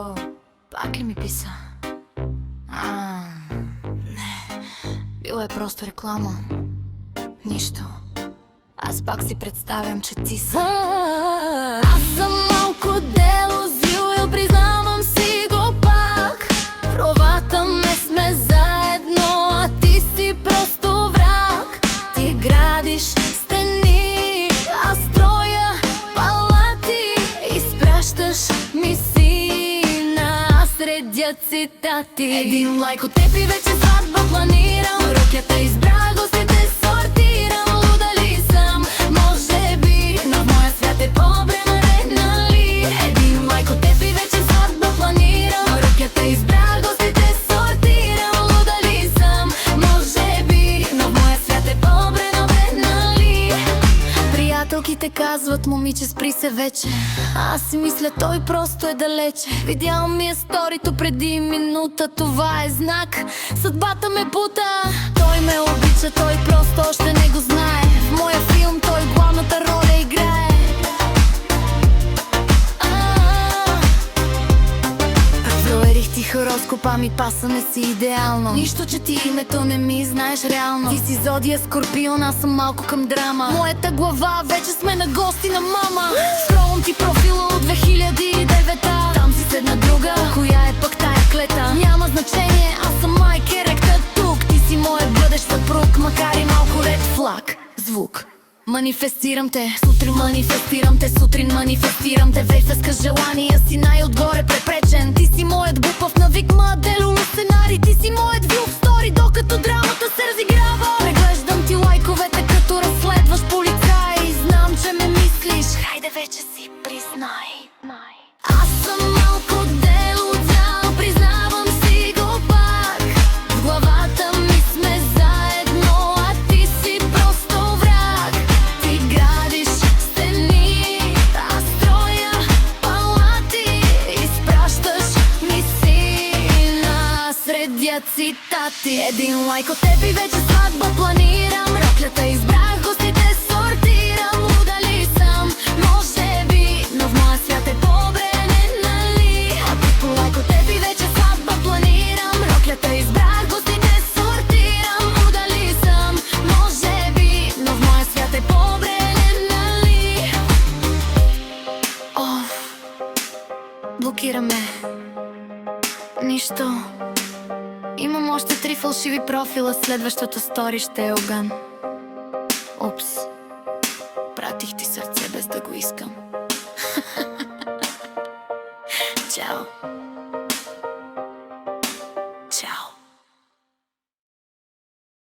О, пак ли ми писа? Не. Била е просто реклама. Нищо. Аз пак си представям, че ти са. Аз съм малко делозил, признавам си го пак. Проватаме сме заедно, а ти си просто враг. Ти градиш стени, аз строя палати. Изпращаш мисина, аз редя цитати. Един лайк от теб и вече сватба планирам. Рокята избрах, гостите сортирам. Луда ли съм? Може би, но в моя свят е по-добре, нали? Един лайк от теб и вече сватба планирам. Рокята избрах, гостите сортирам. Луда ли съм? Може би, но в моя свят е по-добре, нали? Приятелките казват: момиче, спри се вече. Аз си мисля, той просто е далече. Видял ми е сторито преди минута, това е знак. Съдбата ме бута. Той ме обича, той просто още не го знае. В моя филм той главната роля играе. Проверих ти хороскопа ми, пасаме си идеално. Нищо, че ти името не ми знаеш реално. Ти си зодия Скорпион, аз съм малко към драма. Моята глава, вече сме на гости на мама. Скролвам ти профила от 2009-та. Там си седна друга, коя е пък тая клета? Няма значение, аз съм май керекта тук. Ти си моят бъдещ съпруг, макар и малко ред флаг. Звук. Манифестирам те, сутрин манифестирам те, сутрин манифестирам те. Вейфеска желания си най-отгоре препречен. Ти си моят глупав навик, мадело сценарий. Ти си моят вил в стори, докато драмата се разиграва. Преглеждам ти лайковете, като разследваш полицай. Знам, че ме мислиш, хайде вече си признай. Аз съм малко дело, признавам си го пак. В главата ми сме заедно, а ти си просто враг. Ти градиш стени, аз строя палати. Изпращаш мисина, средя цитати. Един лайк от теб и вече сватба планирам. Роклята избрах, гостите сортирам. Луда ли съм? Може би, но в моя свят е по-добре, нали? А ти по лайк от теб и вече сватба планирам. Роклята избрах, гостите сортирам. Луда ли съм? Може би, но в моя свят е по-добре, нали? Оф, блокираме. Нищо. Имам още 3 фалшиви профила, следващата стори ще е огън. Упс, пратих ти сърце без да го искам. Чао.